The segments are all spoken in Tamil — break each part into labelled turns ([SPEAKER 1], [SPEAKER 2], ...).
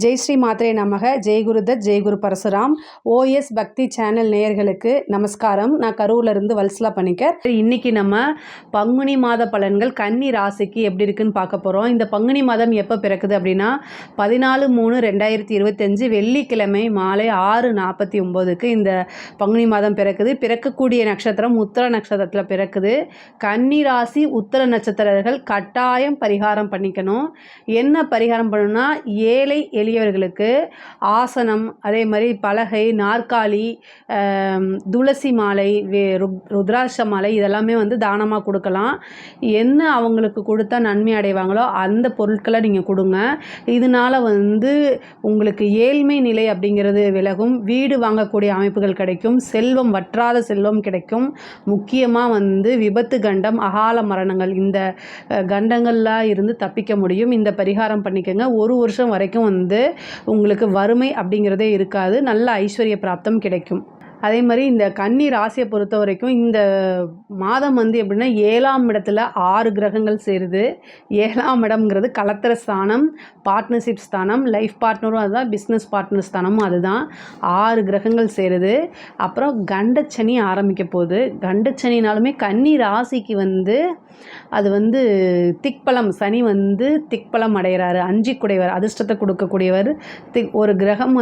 [SPEAKER 1] ஜெய் ஸ்ரீ மாத்ரே நமக. ஜெய் குருதத், ஜெய் குரு பரசுராம். ஓஎஸ் பக்தி சேனல் நேயர்களுக்கு நமஸ்காரம். நான் கரூர்லேருந்து வல்சலா பணிக்கர். இன்றைக்கி நம்ம பங்குனி மாத பலன்கள் கன்னி ராசிக்கு எப்படி இருக்குன்னு பார்க்க போகிறோம். இந்த பங்குனி மாதம் எப்போ பிறக்குது அப்படின்னா 14/3/2025 வெள்ளிக்கிழமை மாலை 6:49க்கு இந்த பங்குனி மாதம் பிறக்குது. பிறக்கக்கூடிய நட்சத்திரம் உத்திர நட்சத்திரத்தில் பிறக்குது. கன்னி ராசி உத்திர நட்சத்திரர்கள் கட்டாயம் பரிகாரம் பண்ணிக்கணும். என்ன பரிகாரம் பண்ணணும்னா, ஏழை எளியவர்களுக்கு ஆசனம், அதே மாதிரி பலகை, நாற்காலி, துளசி மாலை, ருத்ராட்ச மாலை இதெல்லாமே தானமாக கொடுக்கலாம். என்ன அவங்களுக்கு கொடுத்தா நன்மை அடைவாங்களோ அந்த பொருட்களை நீங்கள் கொடுங்க. இதனால் உங்களுக்கு ஏழ்மை நிலை அப்படிங்கிறது விலகும். வீடு வாங்கக்கூடிய அமைப்புகள் கிடைக்கும். செல்வம், வற்றாத செல்வம் கிடைக்கும். முக்கியமாக விபத்து கண்டம், அகால மரணங்கள், இந்த கண்டங்கள்லாம் இருந்து தப்பிக்க முடியும். இந்த பரிகாரம் பண்ணிக்கோங்க. ஒரு வருஷம் வரைக்கும் உங்களுக்கு வறுமை அப்படிங்கிறதே இருக்காது. நல்ல ஐஸ்வர்ய பிராப்தம் கிடைக்கும். அதே மாதிரி இந்த கன்னி ராசியை பொறுத்த வரைக்கும் இந்த மாதம் எப்படின்னா 7ஆம் இடத்துல 6 கிரகங்கள் சேருது. 7ஆம் இடம்ங்கிறது கலத்திர ஸ்தானம், பார்ட்னர்ஷிப் ஸ்தானம், லைஃப் பார்ட்னரும் அதுதான், பிஸ்னஸ் பார்ட்னர் ஸ்தானமும் அதுதான். 6 கிரகங்கள் சேருது. அப்புறம் கண்டச்சனி ஆரம்பிக்க போகுது. கண்டச்சனினாலுமே கன்னி ராசிக்கு அது திக்பலம், சனி திக்பலம் அடைகிறாரு. 5 குடைவர், அதிர்ஷ்டத்தை கொடுக்கக்கூடியவர். ஒரு கிரகம்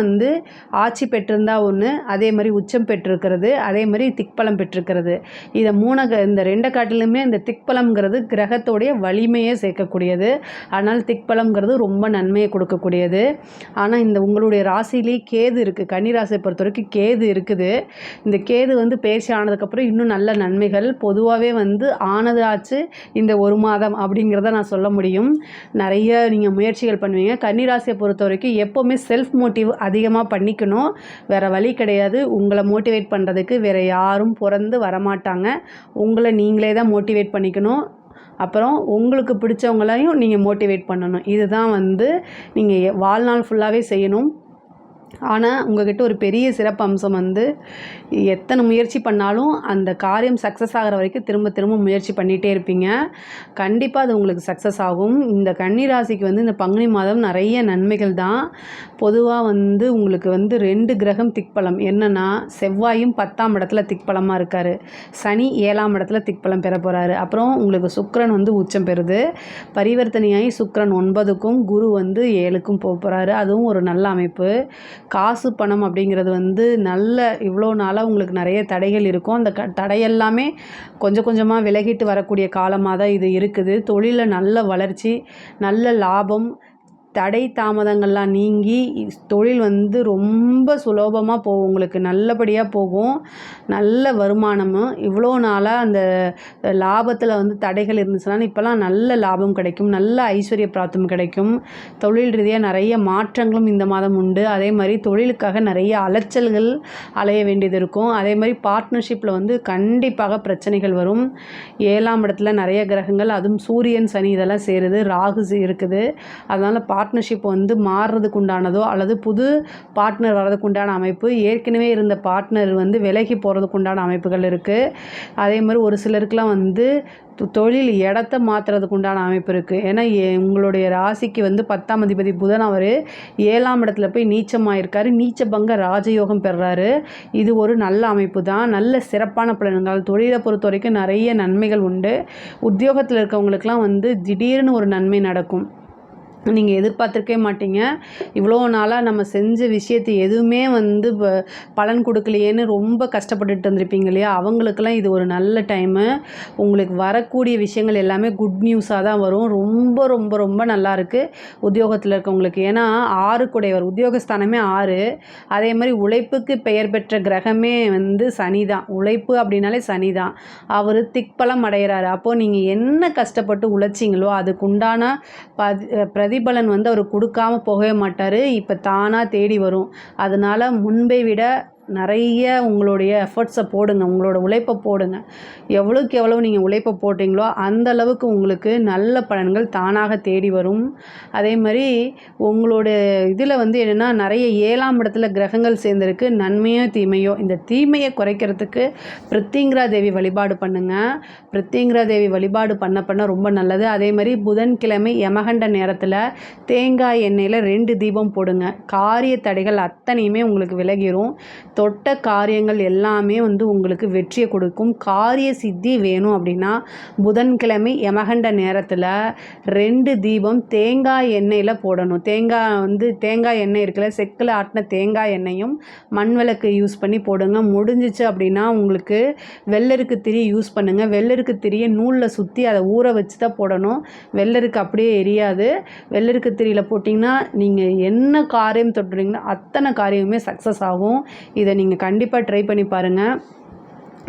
[SPEAKER 1] ஆட்சி பெற்றிருந்தா ஒன்று, அதே மாதிரி உச்சம் பெற்றிருக்கிறது, அதே மாதிரி திக்பலம் பெற்றிருக்கிறது. இதை இந்த 2 காட்டிலுமே இந்த திக்பலம்ங்கிறது கிரகத்தோடைய வலிமையை சேர்க்கக்கூடியது. அதனால் திக்பலம்ங்கிறது ரொம்ப நன்மையை கொடுக்கக்கூடியது. ஆனால் இந்த உங்களுடைய ராசியிலே கேது இருக்குது. கன்னி ராசியை பொறுத்த வரைக்கும் கேது இருக்குது. இந்த கேது பயிற்சி ஆனதுக்கப்புறம் இன்னும் நல்ல நன்மைகள் பொதுவாகவே ஆனது ஆச்சு இந்த ஒரு மாதம் அப்படிங்கிறத நான் சொல்ல முடியும். நிறைய நீங்கள் முயற்சிகள் பண்ணுவீங்க. கன்னிராசியை பொறுத்த வரைக்கும் எப்போவுமே செல்ஃப் மோட்டிவ் அதிகமாக பண்ணிக்கணும். வேறு வழி கிடையாது. உங்களை மோட்டிவேட் பண்ணுறதுக்கு வேறு யாரும் பிறந்து வரமாட்டாங்க. உங்களை நீங்களே தான் மோட்டிவேட் பண்ணிக்கணும். அப்புறம் உங்களுக்கு பிடிச்சவங்களையும் நீங்கள் மோட்டிவேட் பண்ணணும். இதுதான் நீங்கள் வாழ்நாள் ஃபுல்லாகவே செய்யணும். ஆனால் உங்கள்கிட்ட ஒரு பெரிய சிறப்பு அம்சம் எத்தனை முயற்சி பண்ணாலும் அந்த காரியம் சக்ஸஸ் ஆகிற வரைக்கும் திரும்ப திரும்ப முயற்சி பண்ணிகிட்டே இருப்பீங்க. கண்டிப்பாக அது உங்களுக்கு சக்ஸஸ் ஆகும். இந்த கன்னி ராசிக்கு இந்த பங்குனி மாதம் நிறைய நன்மைகள் தான். பொதுவாக உங்களுக்கு 2 கிரகம் திக்பலம். என்னென்னா, செவ்வாயும் 10ஆம் இடத்துல திக்பலமாக இருக்கார். சனி 7ஆம் இடத்துல திக்பலம் பெற போகிறாரு. அப்புறம் உங்களுக்கு சுக்கிரன் உச்சம் பெறுது. பரிவர்த்தனையாகி சுக்கிரன் 9க்கும் குரு 7க்கும் போக போகிறாரு. அதுவும் ஒரு நல்ல அமைப்பு. காசு பணம் அப்படிங்கிறது நல்ல இவ்வளோ நாளாக உங்களுக்கு நிறைய தடைகள் இருக்கும். அந்த தடையெல்லாமே கொஞ்சம் கொஞ்சமாக விலகிட்டு வரக்கூடிய காலமாக தான் இது இருக்குது. தொழிலில் நல்ல வளர்ச்சி, நல்ல லாபம், தடை தாமதங்கள்லாம் நீங்கி தொழில் ரொம்ப சுலபமாக போகும். உங்களுக்கு நல்லபடியாக போகும். நல்ல வருமானமும், இவ்வளோ நாளாக அந்த லாபத்தில் தடைகள் இருந்துச்சுன்னா இப்போலாம் நல்ல லாபம் கிடைக்கும். நல்ல ஐஸ்வர்ய பிராப்தம் கிடைக்கும். தொழில் ரீதியாக நிறைய மாற்றங்களும் இந்த மாதம் உண்டு. அதே மாதிரி தொழிலுக்காக நிறைய அலைச்சல்கள் அலைய வேண்டியது இருக்கும். அதே மாதிரி பார்ட்னர்ஷிப்பில் கண்டிப்பாக பிரச்சனைகள் வரும். 7ஆம் இடத்துல நிறைய கிரகங்கள், அதுவும் சூரியன், சனி இதெல்லாம் சேருது. ராகு இருக்குது. அதனால் பார்ட்னர்ஷிப் மாறுறதுக்கு உண்டானதோ அல்லது புது பார்ட்னர் வர்றதுக்கு உண்டான அமைப்பு, ஏற்கனவே இருந்த பார்ட்னர் விலகி போகிறதுக்கு உண்டான அமைப்புகள் இருக்குது. அதே மாதிரி ஒரு சிலருக்குலாம் தொழில் இடத்த மாற்றுறதுக்கு உண்டான அமைப்பு இருக்குது. ஏன்னா உங்களுடைய ராசிக்கு 10ஆம் அதிபதி புதன் அவர் 7ஆம் இடத்துல போய் நீச்சமாயிருக்காரு. நீச்ச பங்க ராஜயோகம் பெறுறாரு. இது ஒரு நல்ல அமைப்பு தான். நல்ல சிறப்பான பலன்கள். தொழிலை பொறுத்த வரைக்கும் நிறைய நன்மைகள் உண்டு. உத்தியோகத்தில் இருக்கவங்களுக்கெல்லாம் திடீர்னு ஒரு நன்மை நடக்கும். நீங்கள் எதிர்பார்த்துருக்கவே மாட்டீங்க. இவ்வளோ நாளாக நம்ம செஞ்ச விஷயத்தை எதுவுமே பலன் கொடுக்கலையேன்னு ரொம்ப கஷ்டப்பட்டுட்டு இருந்திருப்பீங்க இல்லையா? அவங்களுக்கெல்லாம் இது ஒரு நல்ல டைமு. உங்களுக்கு வரக்கூடிய விஷயங்கள் எல்லாமே குட் நியூஸாக தான் வரும். ரொம்ப ரொம்ப ரொம்ப நல்லாயிருக்கு உத்தியோகத்தில் இருக்கவங்களுக்கு. ஏன்னா 6 குடையவர், உத்தியோகஸ்தானமே 6. அதே மாதிரி உழைப்புக்கு பெயர் பெற்ற கிரகமே சனி தான். உழைப்பு அப்படின்னாலே சனி தான். அவர் திக்பலம் அடைகிறாரு. அப்போது நீங்கள் என்ன கஷ்டப்பட்டு உழைச்சிங்களோ அதுக்கு உண்டான பிரதிபலன் அவர் கொடுக்காம போகவே மாட்டார். இப்போ தானாக தேடி வரும். அதனால் முன்பை விட நிறைய உங்களுடைய எஃபர்ட்ஸை போடுங்க, உங்களோட உழைப்பை போடுங்க. எவ்வளோக்கு எவ்வளோ நீங்கள் உழைப்பை போட்டிங்களோ அந்த அளவுக்கு உங்களுக்கு நல்ல பலன்கள் தானாக தேடி வரும். அதே மாதிரி உங்களோட இதில் வந்து என்னென்னா நிறைய 7ஆம் இடத்துல கிரகங்கள் சேர்ந்துருக்கு. நன்மையோ தீமையோ, இந்த தீமையை குறைக்கிறதுக்கு பிரித்திங்கிரா தேவி வழிபாடு பண்ணுங்கள். பிரித்திங்கிரா தேவி வழிபாடு பண்ண ரொம்ப நல்லது. அதே மாதிரி புதன்கிழமை யமகண்ட நேரத்தில் தேங்காய் எண்ணெயில் 2 தீபம் போடுங்க. காரிய தடைகள் அத்தனையுமே உங்களுக்கு விலகிரும். தொட்ட காரியங்கள் எல்லாமே வந்து உங்களுக்கு வெற்றியை கொடுக்கும். காரிய சித்தி வேணும் அப்படின்னா புதன்கிழமை யமகண்ட நேரத்தில் 2 தீபம் தேங்காய் எண்ணெயில் போடணும். தேங்காய் எண்ணெய் இருக்குல்ல, செக்கில் ஆட்டின தேங்காய் எண்ணெயும் மண் விளக்கு யூஸ் பண்ணி போடுங்க. முடிஞ்சிச்சு அப்படின்னா உங்களுக்கு வெள்ளருக்கு திரி யூஸ் பண்ணுங்கள். வெள்ளருக்கு திரியை நூலில் சுற்றி அதை ஊற வச்சு தான் போடணும். வெள்ளருக்கு அப்படியே எரியாது. வெள்ளருக்கு திரியில் போட்டிங்கன்னா நீங்கள் என்ன காரியம் தொட்டுறீங்களோ அத்தனை காரியமுமே சக்ஸஸ் ஆகும். இதை நீங்கள் கண்டிப்பாக ட்ரை பண்ணி பாருங்கள்.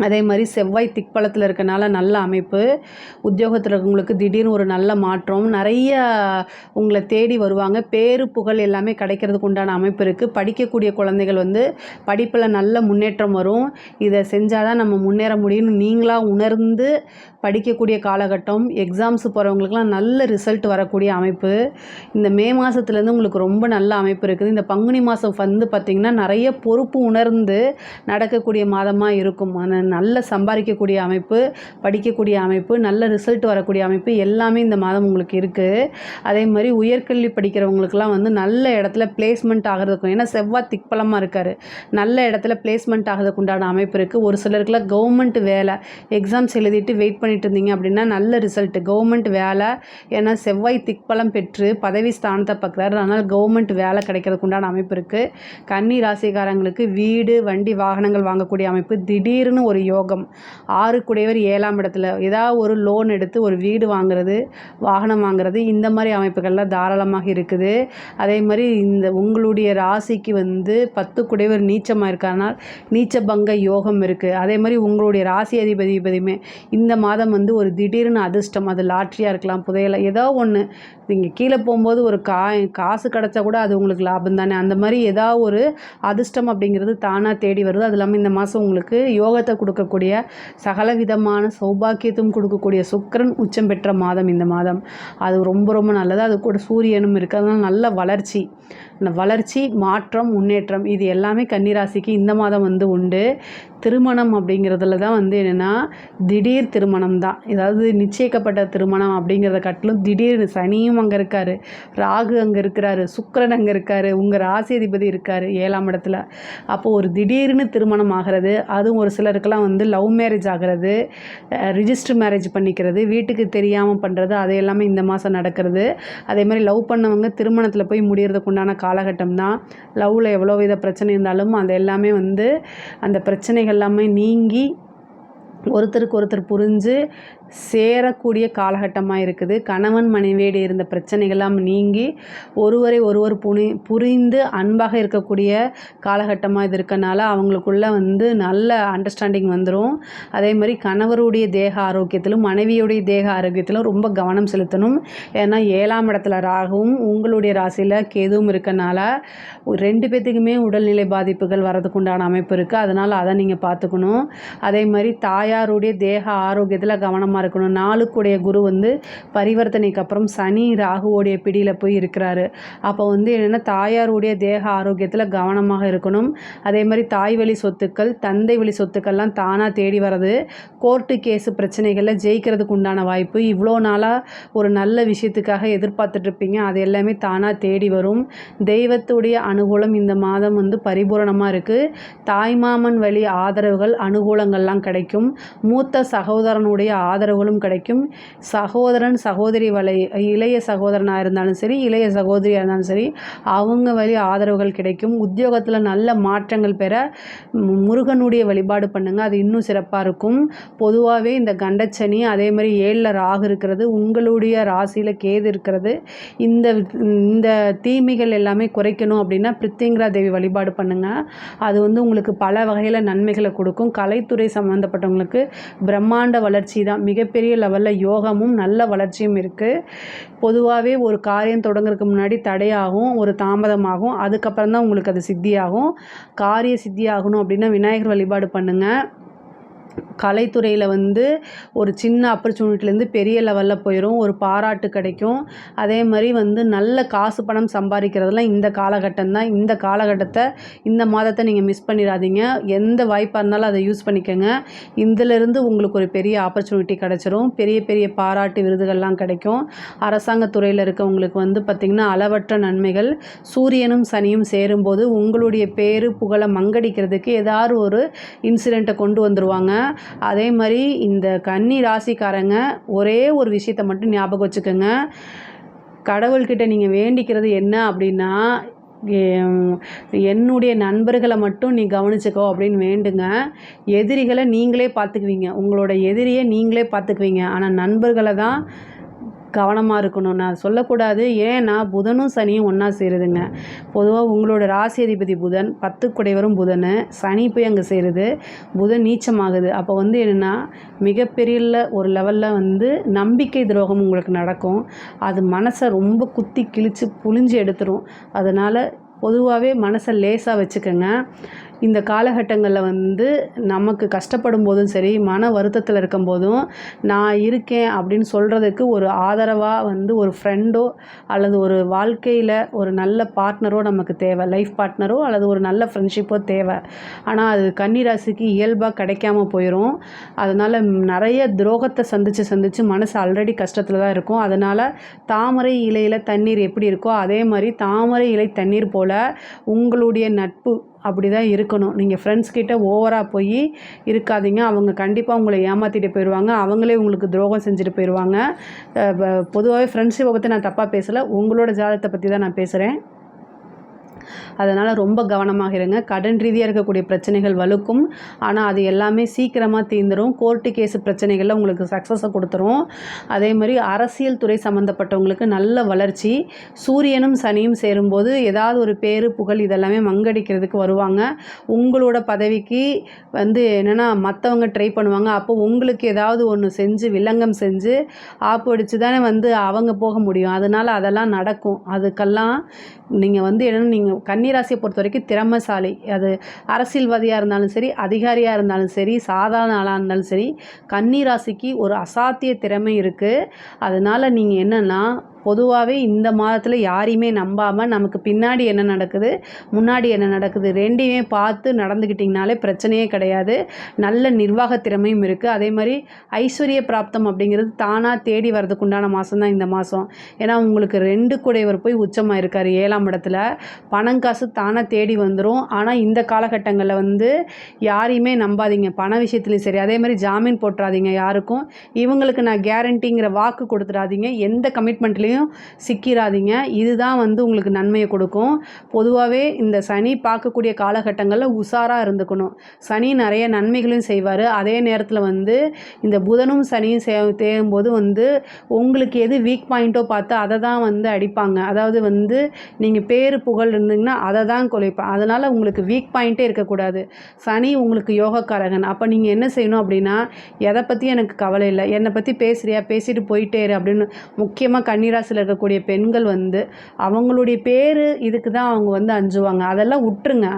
[SPEAKER 1] அதே மாதிரி செவ்வாய் திக்பலத்தில் இருக்கனால நல்ல அமைப்பு. உத்தியோகத்தில் இருக்கவங்களுக்கு திடீர்னு ஒரு நல்ல மாற்றம், நிறைய உங்களை தேடி வருவாங்க. பேரு புகழ் எல்லாமே கிடைக்கிறதுக்கு உண்டான அமைப்பு இருக்குது. படிக்கக்கூடிய குழந்தைகள் வந்து படிப்பில் நல்ல முன்னேற்றம் வரும். இதை செஞ்சால் தான் நம்ம முன்னேற முடியும்னு நீங்களாக உணர்ந்து படிக்கக்கூடிய காலகட்டம். எக்ஸாம்ஸ் போகிறவங்களுக்குலாம் நல்ல ரிசல்ட் வரக்கூடிய அமைப்பு. இந்த மே மாதத்துலேருந்து உங்களுக்கு ரொம்ப நல்ல அமைப்பு இருக்குது. இந்த பங்குனி மாதம் வந்து பார்த்திங்கன்னா நிறைய பொறுப்பு உணர்ந்து நடக்கக்கூடிய மாதமாக இருக்கும். நல்ல சம்பாதிக்கக்கூடிய அமைப்பு, படிக்கக்கூடிய அமைப்பு, நல்ல ரிசல்ட் வரக்கூடிய அமைப்பு எல்லாமே இந்த மாதம் உங்களுக்கு இருக்குது. அதே மாதிரி உயர்கல்வி படிக்கிறவங்களுக்குலாம் வந்து நல்ல இடத்துல பிளேஸ்மெண்ட் ஆகிறதுக்கும், ஏன்னா செவ்வாய் திக்பலமாக இருக்கார், நல்ல இடத்துல பிளேஸ்மெண்ட் ஆகிறதுக்கு உண்டான அமைப்பு இருக்குது. ஒரு சிலருக்குலாம் கவர்மெண்ட் வேலை எக்ஸாம்ஸ் எழுதிட்டு வெயிட் பண்ணிட்டு இருந்தீங்க அப்படின்னா நல்ல ரிசல்ட் கவர்மெண்ட் வேலை. ஏன்னா செவ்வாய் திக்பலம் பெற்று பதவி ஸ்தானத்தை பார்க்குறாரு. அதனால் கவர்மெண்ட் வேலை கிடைக்கிறதுக்கு உண்டான அமைப்பு இருக்குது. கன்னி ராசிக்காரங்களுக்கு வீடு வண்டி வாகனங்கள் வாங்கக்கூடிய அமைப்பு. திடீர்னு ஒரு யோகம். 6 குடையவர் 7ஆம் இடத்துல ஏதாவது ஒரு லோன் எடுத்து ஒரு வீடு வாங்குறது, வாகனம் வாங்குறது, இந்த மாதிரி அமைப்புகள்லாம் தாராளமாக இருக்குது. அதே மாதிரி இந்த உங்களுடைய ராசிக்கு வந்து 10 குடையவர் நீச்சமாக இருக்கறனால் நீச்ச பங்க யோகம் இருக்குது. அதே மாதிரி உங்களுடைய ராசி அதிபதியுமே இந்த மாதம் வந்து ஒரு திடீர்னு அதிர்ஷ்டம், அது லாட்ரியாக இருக்கலாம், புதையலை, ஏதோ ஒன்று நீங்கள் கீழே போகும்போது ஒரு காசு கிடச்சா கூட அது உங்களுக்கு லாபம் தானே. அந்த மாதிரி ஏதாவது ஒரு அதிர்ஷ்டம் அப்படிங்கிறது தானாக தேடி வருது. அது இல்லாமல் இந்த மாதம் உங்களுக்கு யோகத்தை கொடுக்கக்கூடிய சகல விதமான சௌபாக்கியத்தும் கொடுக்கக்கூடிய சுக்கிரன் உச்சம் பெற்ற மாதம் இந்த மாதம். அது ரொம்ப ரொம்ப நல்லது. அது கூட சூரியனும் இருக்குது. அதனால் நல்ல வளர்ச்சி மாற்றம் முன்னேற்றம் இது எல்லாமே கன்னிராசிக்கு இந்த மாதம் வந்து உண்டு. திருமணம் அப்படிங்கிறதுல தான் வந்து என்னென்னா திடீர் திருமணம் தான். ஏதாவது நிச்சயிக்கப்பட்ட திருமணம் அப்படிங்கிறத காட்டிலும் திடீர் சனியும் அங்கே இருக்கார், ராகு அங்கே இருக்கிறாரு, சுக்கிரன் அங்கே இருக்கார், உங்கள் ராசி அதிபதி இருக்கார் 7ஆம் இடத்துல. அப்போது ஒரு திடீர்னு திருமணம் ஆகிறது, அதுவும் ஒரு சிலருக்கெல்லாம் வந்து லவ் மேரேஜ் ஆகிறது, ரிஜிஸ்டர் மேரேஜ் பண்ணிக்கிறது, வீட்டுக்கு தெரியாமல் பண்ணுறது, அது எல்லாமே இந்த மாதம் நடக்கிறது. அதே மாதிரி லவ் பண்ணவங்க திருமணத்தில் போய் முடியறதுக்கு உண்டான காலகட்டம் தான். லவ்வில் எவ்வளோ வித பிரச்சனை இருந்தாலும் அது எல்லாமே வந்து அந்த பிரச்சனைகள் எல்லாமே நீங்கி ஒருத்தருக்கு ஒருத்தர் புரிஞ்சு சேரக்கூடிய காலகட்டமாக இருக்குது. கணவன் மனைவியிடையே இருந்த பிரச்சனைகள்லாம் நீங்கி ஒருவரை ஒருவர் புரிந்து அன்பாக இருக்கக்கூடிய காலகட்டமாக இது இருக்கனால அவங்களுக்குள்ள வந்து நல்ல அண்டர்ஸ்டாண்டிங் வந்துடும். அதே மாதிரி கணவருடைய தேக ஆரோக்கியத்திலும் மனைவியுடைய தேக ஆரோக்கியத்திலும் ரொம்ப கவனம் செலுத்தணும். ஏன்னா 7ஆம் இடத்துல ராகுவும் உங்களுடைய ராசியில் கேதுவும் இருக்கனால 2 பேர்த்துக்குமே உடல்நிலை பாதிப்புகள் வரதுக்கு உண்டான அமைப்பு இருக்குது. அதனால் அதை நீங்கள் பார்த்துக்கணும். அதே மாதிரி தாயாருடைய தேக ஆரோக்கியத்தில் கவனமாக இருக்கணும். 4 குரு வந்து பரிவர்த்தனைக்கு அப்புறம் சனி ராகுவோடைய பிடியில் போய் இருக்கிறாரு. அப்போ வந்து என்னென்னா தாயாருடைய தேக ஆரோக்கியத்தில் கவனமாக இருக்கணும். அதே மாதிரி தாய் வழி சொத்துக்கள் தந்தை வழி சொத்துக்கள்லாம் தானாக தேடி வர்றது, கோர்ட்டு கேஸு பிரச்சனைகளில் ஜெயிக்கிறதுக்கு உண்டான வாய்ப்பு. இவ்வளோ நாளாக ஒரு நல்ல விஷயத்துக்காக எதிர்பார்த்துட்ருப்பீங்க, அது எல்லாமே தானாக தேடி வரும். தெய்வத்துடைய அனுகூலம் இந்த மாதம் வந்து பரிபூரணமாக இருக்குது. தாய்மாமன் வழி ஆதரவுகள் அனுகூலங்கள்லாம் கிடைக்கும். மூத்த சகோதரனுடைய ஆதரவுகளும் கிடைக்கும். சகோதரன் சகோதரி இளைய சகோதரனாக இருந்தாலும் சரி, இளைய சகோதரியாக இருந்தாலும் சரி, அவங்க வழி ஆதரவுகள் கிடைக்கும். உத்தியோகத்தில் நல்ல மாற்றங்கள் பெற முருகனுடைய வழிபாடு பண்ணுங்கள், அது இன்னும் சிறப்பாக இருக்கும். பொதுவாகவே இந்த கண்டச்சனி அதே மாதிரி 7ல் ராகு இருக்கிறது, உங்களுடைய ராசியில் கேது இருக்கிறது, இந்த தீமைகள் எல்லாமே குறைக்கணும் அப்படின்னா பிரித்திங்கிரா தேவி வழிபாடு பண்ணுங்கள். அது வந்து உங்களுக்கு பல வகையில் நன்மைகளை கொடுக்கும். கலைத்துறை சம்மந்தப்பட்டவங்களுக்கு பிரம்மாண்ட வளர்ச்சி தான், மிக மிகப்பெரிய லெவலில் யோகமும் நல்ல வளர்ச்சியும் இருக்குது. பொதுவாகவே ஒரு காரியம் தொடங்குறதுக்கு முன்னாடி தடையாகும், ஒரு தாமதமாகும். அதுக்கப்புறம் தான் உங்களுக்கு அது சித்தியாகும். காரிய சித்தி ஆகணும் அப்படின்னா விநாயகர் வழிபாடு பண்ணுங்கள். கலைத்துறையில் வந்து ஒரு சின்ன ஆப்பர்ச்சுனிட்டிலேருந்து பெரிய லெவலில் போயிடும். ஒரு பாராட்டு கிடைக்கும். அதே மாதிரி வந்து நல்ல காசு பணம் சம்பாதிக்கிறதுலாம் இந்த காலகட்டம் தான். இந்த காலகட்டத்தை இந்த மாதத்தை நீங்கள் மிஸ் பண்ணிடாதீங்க. எந்த வாய்ப்பாக இருந்தாலும் அதை யூஸ் பண்ணிக்கோங்க. இதிலிருந்து உங்களுக்கு ஒரு பெரிய ஆப்பர்ச்சுனிட்டி கிடச்சிரும். பெரிய பெரிய பாராட்டு விருதுகள்லாம் கிடைக்கும். அரசாங்கத்துறையில் இருக்கவங்களுக்கு வந்து பார்த்திங்கன்னா அளவற்ற நன்மைகள். சூரியனும் சனியும் சேரும்போது உங்களுடைய பேரு புகழை மங்கடிக்கிறதுக்கு ஏதாவது ஒரு இன்சிடெண்ட்டை கொண்டு வந்துடுவாங்க. அதே மாதிரி இந்த கன்னி ராசிக்காரங்க ஒரே ஒரு விஷயத்தை மட்டும் ஞாபகம் வச்சுக்கோங்க. கடவுள்கிட்ட நீங்கள் வேண்டிக்கிறது என்ன அப்படின்னா, என்னுடைய நண்பர்களை மட்டும் நீ கவனிச்சுக்கோ அப்படின்னு வேண்டுங்க. எதிரிகளை நீங்களே பார்த்துக்குவீங்க. உங்களோட எதிரியை நீங்களே பார்த்துக்குவீங்க. ஆனால் நண்பர்களை தான் கவனமாக இருக்கணும். நான் சொல்லக்கூடாது. ஏன்னா புதனும் சனியும் ஒன்றா சேருதுங்க. பொதுவாக உங்களோட ராசி அதிபதி புதன், 10 குடைவரும் புதன், சனி போய் அங்கே சேருது. புதன் நீச்சமாகுது. அப்போ வந்து என்னென்னா மிகப்பெரிய ஒரு லெவலில் வந்து நம்பிக்கை துரோகம் உங்களுக்கு நடக்கும். அது மனசை ரொம்ப குத்தி கிழித்து புழிஞ்சு எடுத்துரும். அதனால் பொதுவாகவே மனசை லேசாக வச்சுக்கோங்க. இந்த காலகட்டங்களில் வந்து நமக்கு கஷ்டப்படும் போதும் சரி, மன வருத்தத்தில் இருக்கும்போதும் நான் இருக்கேன் அப்படின்னு சொல்கிறதுக்கு ஒரு ஆதரவாக வந்து ஒரு ஃப்ரெண்டோ அல்லது ஒரு வாழ்க்கையில் ஒரு நல்ல பார்ட்னரோ நமக்கு தேவை. லைஃப் பார்ட்னரோ அல்லது ஒரு நல்ல ஃப்ரெண்ட்ஷிப்போ தேவை. ஆனால் அது கன்னிராசிக்கு இயல்பாக கிடைக்காம போயிடும். அதனால் நிறைய துரோகத்தை சந்தித்து மனசு ஆல்ரெடி கஷ்டத்தில் தான் இருக்கும். அதனால் தாமரை இலையில் தண்ணீர் எப்படி இருக்கோ அதே மாதிரி தாமரை இலை தண்ணீர் போல் உங்களுடைய நட்பு அப்படி தான் இருக்கணும். நீங்கள் ஃப்ரெண்ட்ஸ் கிட்ட ஓவராக போய் இருக்காதீங்க. அவங்க கண்டிப்பாக உங்களை ஏமாற்றிட்டு போயிடுவாங்க. அவங்களே உங்களுக்கு துரோகம் செஞ்சுட்டு போயிடுவாங்க. பொதுவாகவே ஃப்ரெண்ட்ஷிப்பை பற்றி நான் தப்பாக பேசலை. உங்களோட ஜாதகத்தை பற்றி தான் நான் பேசுகிறேன். அதனால் ரொம்ப கவனமாக இருங்க. கடன் ரீதியாக இருக்கக்கூடிய பிரச்சனைகள் வலுக்கும். ஆனால் அது எல்லாமே சீக்கிரமாக தீர்ந்துடும். கோர்ட்டு கேஸு பிரச்சனைகளில் உங்களுக்கு சக்ஸஸை கொடுத்துரும். அதே மாதிரி அரசியல் துறை சம்மந்தப்பட்டவங்களுக்கு நல்ல வளர்ச்சி. சூரியனும் சனியும் சேரும்போது ஏதாவது ஒரு பேரு புகழ் இதெல்லாமே மங்கடிக்கிறதுக்கு வருவாங்க. உங்களோட பதவிக்கு வந்து என்னென்னா மற்றவங்க ட்ரை பண்ணுவாங்க. அப்போ உங்களுக்கு ஏதாவது ஒன்று செஞ்சு வில்லங்கம் செஞ்சு ஆப்பு அடித்து தானே வந்து அவங்க போக முடியும். அதனால் அதெல்லாம் நடக்கும். அதுக்கெல்லாம் நீங்கள் வந்து என்னென்னா நீங்கள் கன்னிராசியை பொறுத்த வரைக்கும் திறமைசாலி. அது அரசியல்வாதியாக இருந்தாலும் சரி, அதிகாரியாக இருந்தாலும் சரி, சாதாரண ஆளாக இருந்தாலும் சரி, கன்னிராசிக்கு ஒரு அசாத்திய திறமை இருக்குது. அதனால் நீங்கள் என்னென்னா பொதுவாகவே இந்த மாதத்தில் யாரையுமே நம்பாமல் நமக்கு பின்னாடி என்ன நடக்குது முன்னாடி என்ன நடக்குது ரெண்டையுமே பார்த்து நடந்துக்கிட்டிங்கனாலே பிரச்சனையே கிடையாது. நல்ல நிர்வாக திறமையும் இருக்குது. அதே மாதிரி ஐஸ்வர்ய பிராப்தம் அப்படிங்கிறது தானாக தேடி வர்றதுக்கு உண்டான மாதம் தான் இந்த மாதம். ஏன்னா உங்களுக்கு 2 குடைவர் போய் உச்சமாக இருக்கார் 7ஆம் இடத்துல. பணம் காசு தானாக தேடி வந்துடும். ஆனால் இந்த காலகட்டங்களில் வந்து யாரையுமே நம்பாதீங்க. பண விஷயத்துலையும் சரி. அதே மாதிரி ஜாமீன் போட்டுறாதீங்க யாருக்கும். இவங்களுக்கு நான் கேரண்டிங்கிற வாக்கு கொடுத்துடாதீங்க. எந்த கமிட்மெண்ட்லேயும் சிக்கிறாதீங்க. இதுதான் வந்து உங்களுக்கு நன்மையை கொடுக்கும். பொதுவாகவே இந்த சனி பார்க்கக்கூடிய காலகட்டங்களில் உஷாராக இருந்துக்கணும். சனி நிறைய நன்மைகளையும் செய்வார். அதே நேரத்தில் வந்து இந்த புதனும் சனியும் தேயும்போது வந்து உங்களுக்கு எது வீக் பாயிண்ட்டோ பார்த்து அதை தான் வந்து அடிப்பாங்க. அதாவது வந்து நீங்கள் பேரு புகழ் இருந்தீங்கன்னா அதை தான் குலைப்பாங்க. அதனால் உங்களுக்கு வீக் பாயிண்ட்டே இருக்கக்கூடாது. சனி உங்களுக்கு யோகக்காரகன். அப்போ நீங்கள் என்ன செய்யணும் அப்படின்னா எதை பற்றி எனக்கு கவலை இல்லை, என்னை பற்றி பேசுகிறியா பேசிட்டு போயிட்டே இரு அப்படின்னு. முக்கியமாக கன்னிராசியில் இருக்கக்கூடிய பெண்கள் வந்து அவங்களுடைய பேர் இதுக்கு தான் அவங்க வந்து அஞ்சுவாங்க. அதெல்லாம் விட்டுருங்க.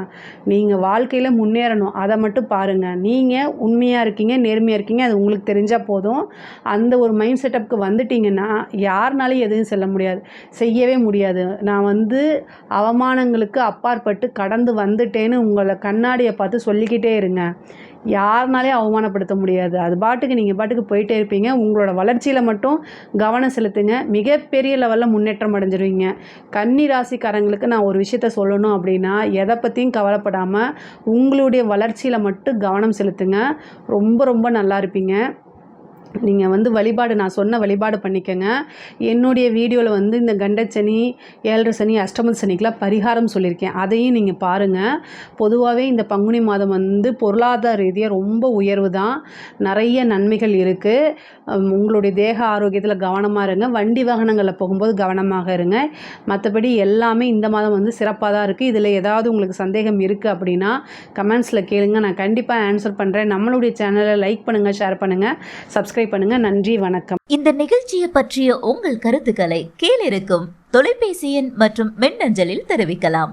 [SPEAKER 1] நீங்கள் வாழ்க்கையில் முன்னேறணும், அதை மட்டும் பாருங்கள். நீங்கள் உண்மையாக இருக்கீங்க, நேர்மையாக இருக்கீங்க, அது உங்களுக்கு தெரிஞ்சால் போதும். அந்த ஒரு மைண்ட் செட்டப்புக்கு வந்துட்டிங்கன்னா யாருனாலையும் எதுவும் செய்யவே முடியாது. நான் வந்து அவமானங்களுக்கு அப்பாற்பட்டு கடந்து வந்துட்டேன்னு உங்களை கண்ணாடியை பார்த்து சொல்லிக்கிட்டே இருங்க. யாருனாலே அவமானப்படுத்த முடியாது. அது பாட்டுக்கு நீங்கள் பாட்டுக்கு போயிட்டே இருப்பீங்க. உங்களோட வளர்ச்சியில் மட்டும் கவனம் செலுத்துங்க. மிகப்பெரிய லெவலில் முன்னேற்றம் அடைஞ்சிருவீங்க. கன்னி ராசிக்காரங்களுக்கு நான் ஒரு விஷயத்த சொல்லணும் அப்படின்னா எதை பற்றியும் கவலைப்படாமல் உங்களுடைய வளர்ச்சியில் மட்டும் கவனம் செலுத்துங்க. ரொம்ப ரொம்ப நல்லா இருப்பீங்க. நீங்கள் வந்து வழிபாடு நான் சொன்ன வழிபாடு பண்ணிக்கோங்க. என்னுடைய வீடியோவில் வந்து இந்த கண்டச்சனி, 7 சனி, அஷ்டம சனிக்கெலாம் பரிகாரம் சொல்லியிருக்கேன். அதையும் நீங்கள் பாருங்கள். பொதுவாகவே இந்த பங்குனி மாதம் வந்து பொருளாதார ரீதியாக ரொம்ப உயர்வு தான். நிறைய நன்மைகள் இருக்குது. உங்களுடைய தேக ஆரோக்கியத்தில் கவனமாக இருங்க. வண்டி வாகனங்களில் போகும்போது கவனமாக இருங்க. மற்றபடி எல்லாமே இந்த மாதம் வந்து சிறப்பாக தான் இருக்குது. இதில் ஏதாவது உங்களுக்கு சந்தேகம் இருக்குது அப்படின்னா கமெண்ட்ஸில் கேளுங்க. நான் கண்டிப்பாக ஆன்சர் பண்ணுறேன். நம்மளுடைய சேனலை லைக் பண்ணுங்கள், ஷேர் பண்ணுங்கள், சப்ஸ்கிரைப் சப்ஸ்கிரைப் பண்ணுங்கள். நன்றி, வணக்கம்.
[SPEAKER 2] இந்த நிகழ்ச்சியை பற்றிய உங்கள் கருத்துக்களை கீழிருக்கும் தொலைபேசி எண் மற்றும் மின்னஞ்சலில் தெரிவிக்கலாம்.